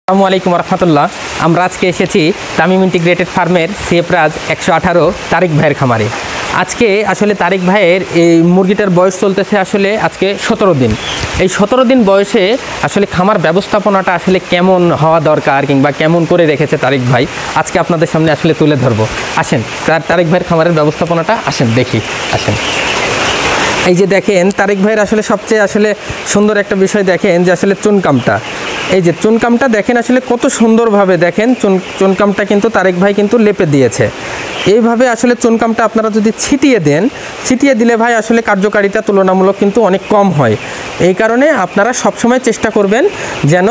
আসসালামু আলাইকুম রহমতুল্লাহ। আমরা আজকে এসেছি তামিম ইন্টিগ্রেটেড ফার্মের সিএফরাজ 118 তারিক ভাইয়ের খামারে। আজকে আসলে তারিক ভাইয়ের এই মুরগিটার বয়স চলতেছে আসলে আজকে 17 দিন। এই 17 দিন বয়সে আসলে খামার ব্যবস্থাপনাটা আসলে কেমন হওয়া দরকার কিংবা কেমন করে রেখেছে তারিক ভাই, আজকে আপনাদের সামনে আসলে তুলে ধরবো। আসেন তারিক ভাইয়ের খামারের ব্যবস্থাপনাটা আসেন দেখি। আসেন, এই যে দেখেন তারিক ভাইয়ের আসলে সবচেয়ে আসলে সুন্দর একটা বিষয় দেখেন যে আসলে চুনকামটা, এই যে চুনকামটা দেখেন আসলে কত সুন্দরভাবে দেখেন চুনকামটা কিন্তু তারিক ভাই কিন্তু লেপে দিয়েছে। এইভাবে আসলে চুনকামটা আপনারা যদি ছিটিয়ে দিলে ভাই আসলে কার্যকারিতা তুলনামূলক কিন্তু অনেক কম হয়। এই কারণে আপনারা সবসময় চেষ্টা করবেন যেন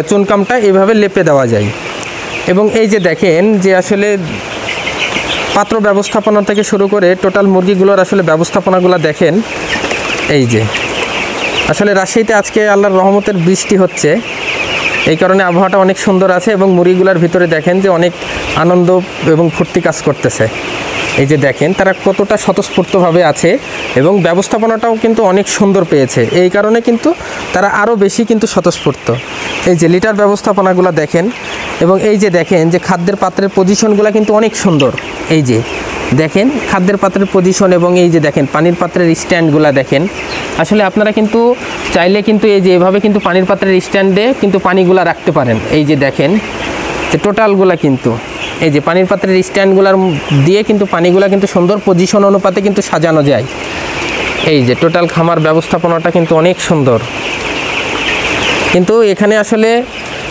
চুনকামটা এইভাবে লেপে দেওয়া যায়। এবং এই যে দেখেন যে আসলে পাত্র ব্যবস্থাপনা থেকে শুরু করে টোটাল মুরগিগুলোর আসলে ব্যবস্থাপনাগুলো দেখেন। এই যে আসলে রাজশাহীতে আজকে আল্লাহর রহমতের বৃষ্টি হচ্ছে, এই কারণে আবহাওয়াটা অনেক সুন্দর আছে এবং মুরগিগুলোর ভিতরে দেখেন যে অনেক আনন্দ এবং ফুর্তি কাজ করতেছে। এই যে দেখেন তারা কতটা স্বতঃস্ফূর্তভাবে আছে এবং ব্যবস্থাপনাটাও কিন্তু অনেক সুন্দর পেয়েছে, এই কারণে কিন্তু তারা আরও বেশি কিন্তু স্বতঃস্ফূর্ত। এই যে লিটার ব্যবস্থাপনাগুলো দেখেন এবং এই যে দেখেন যে খাদ্যের পাত্রের পজিশনগুলো কিন্তু অনেক সুন্দর। এই যে দেখেন খাদ্যের পাত্রের পজিশন এবং এই যে দেখেন পানির পাত্রের স্ট্যান্ডগুলো দেখেন। আসলে আপনারা কিন্তু চাইলে কিন্তু এই যে এভাবে কিন্তু পানির পাত্রের স্ট্যান্ডে কিন্তু পানিগুলো রাখতে পারেন। এই যে দেখেন যে টোটালগুলো কিন্তু এই যে পানির পাত্রের স্ট্যান্ডগুলোর দিয়ে কিন্তু পানিগুলো কিন্তু সুন্দর পজিশন অনুপাতে কিন্তু সাজানো যায়। এই যে টোটাল খামার ব্যবস্থাপনাটা কিন্তু অনেক সুন্দর। কিন্তু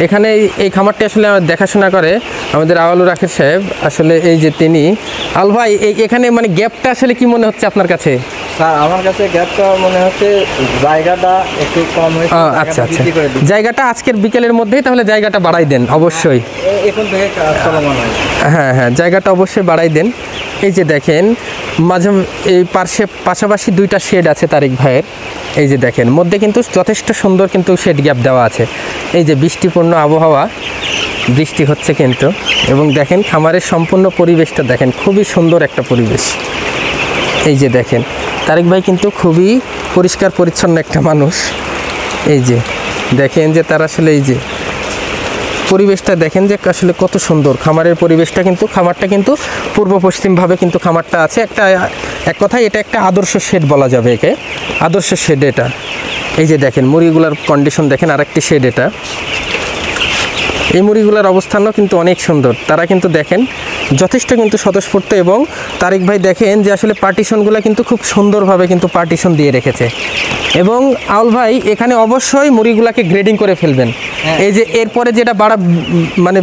এখানে এই খামারটি আসলে দেখাশোনা করে আমাদের আওয়ালুর রাখের সাহেব। আসলে এই যে তিনি আল ভাই, এখানে মানে গ্যাপটা আসলে কি মনে হচ্ছে আপনার কাছে? স্যার আমার কাছে গ্যাপটা মনে হচ্ছে জায়গাটা একটু কম হয়েছে। আচ্ছা আচ্ছা, জায়গাটা আজকের বিকেলের মধ্যেই তাহলে জায়গাটা বাড়াই দেন অবশ্যই। এখন থেকে চলমান হয়। হ্যাঁ, জায়গাটা অবশ্যই বাড়াই দেন। এই যে দেখেন মাঝে এই পাশাপাশি দুইটা শেড আছে তারিক ভাইয়ের। এই যে দেখেন মধ্যে কিন্তু যথেষ্ট সুন্দর কিন্তু শেড গ্যাপ দেওয়া আছে। এই যে বৃষ্টিপূর্ণ আবহাওয়া, বৃষ্টি হচ্ছে কিন্তু, এবং দেখেন খামারের সম্পূর্ণ পরিবেশটা দেখেন, খুবই সুন্দর একটা পরিবেশ। এই যে দেখেন তারিক ভাই কিন্তু খুবই পরিষ্কার পরিচ্ছন্ন একটা মানুষ। এই যে দেখেন যে তার আসলে এই যে পরিবেশটা দেখেন যে আসলে কত সুন্দর খামারের পরিবেশটা, কিন্তু খামারটা কিন্তু পূর্ব পশ্চিমভাবে কিন্তু খামারটা আছে। এক কথায় এটা একটা আদর্শ শেড বলা যাবে, একে আদর্শ শেড এটা। এই যে দেখেন মুরগিগুলার কন্ডিশন দেখেন, আরেকটি শেড এটা। এই মুরগিগুলার অবস্থানও কিন্তু অনেক সুন্দর, তারা কিন্তু দেখেন যথেষ্ট কিন্তু স্বতঃস্ফূর্ত। এবং তারিক ভাই দেখেন যে আসলে পার্টিশনগুলো কিন্তু খুব সুন্দরভাবে কিন্তু পার্টিশন দিয়ে রেখেছে। এবং আউল ভাই এখানে অবশ্যই মুরগিগুলাকে গ্রেডিং করে ফেলবেন। এই যে এরপরে যেটা মানে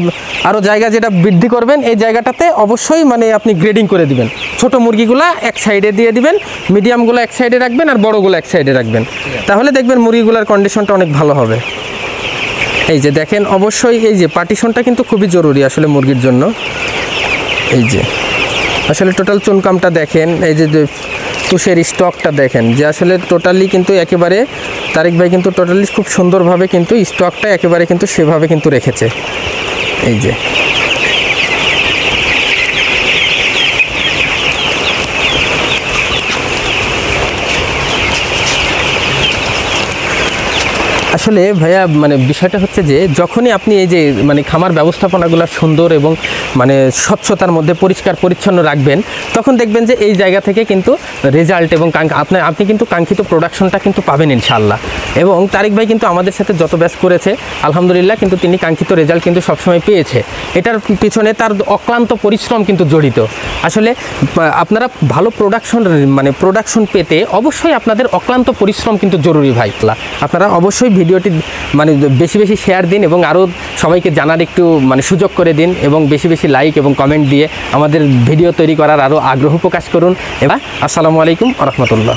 আরও জায়গা যেটা বৃদ্ধি করবেন, এই জায়গাটাতে অবশ্যই মানে আপনি গ্রেডিং করে দিবেন। ছোট মুরগিগুলা এক সাইডে দিয়ে দিবেন, মিডিয়ামগুলো এক সাইডে রাখবেন, আর বড়গুলো এক সাইডে রাখবেন। তাহলে দেখবেন মুরগিগুলার কন্ডিশনটা অনেক ভালো হবে। এই যে দেখেন অবশ্যই এই যে পার্টিশনটা কিন্তু খুবই জরুরি আসলে মুরগির জন্য। এই যে আসলে টোটাল চুনকামটা দেখেন, এই যে তুষের স্টকটা দেখেন যে আসলে টোটালি কিন্তু একেবারে তারিক ভাই কিন্তু টোটালি খুব সুন্দরভাবে কিন্তু স্টকটা একেবারে কিন্তু সেভাবে কিন্তু রেখেছে। এই যে আসলে ভাইয়া মানে বিষয়টা হচ্ছে যে যখনই আপনি এই যে মানে খামার ব্যবস্থাপনাগুলো সুন্দর এবং মানে স্বচ্ছতার মধ্যে পরিষ্কার পরিচ্ছন্ন রাখবেন, তখন দেখবেন যে এই জায়গা থেকে কিন্তু রেজাল্ট এবং আপনি কিন্তু কাঙ্ক্ষিত প্রোডাকশনটা কিন্তু পাবেন ইনশাআল্লাহ। এবং তারিক ভাই কিন্তু আমাদের সাথে যত ব্যাচ করেছে আলহামদুলিল্লাহ কিন্তু তিনি কাঙ্ক্ষিত রেজাল্ট কিন্তু সবসময় পেয়েছে। এটার পিছনে তার অক্লান্ত পরিশ্রম কিন্তু জড়িত। আসলে আপনারা ভালো প্রোডাকশন পেতে অবশ্যই আপনাদের অক্লান্ত পরিশ্রম কিন্তু জরুরি ভাই। আপনারা অবশ্যই ভিডিওটি মানে বেশি বেশি শেয়ার দিন এবং আরও সবাইকে জানার একটু মানে সুযোগ করে দিন, এবং বেশি বেশি লাইক এবং কমেন্ট দিয়ে আমাদের ভিডিও তৈরি করার আরও আগ্রহ প্রকাশ করুন। এবার আসসালামু আলাইকুম রহমতুল্লাহ।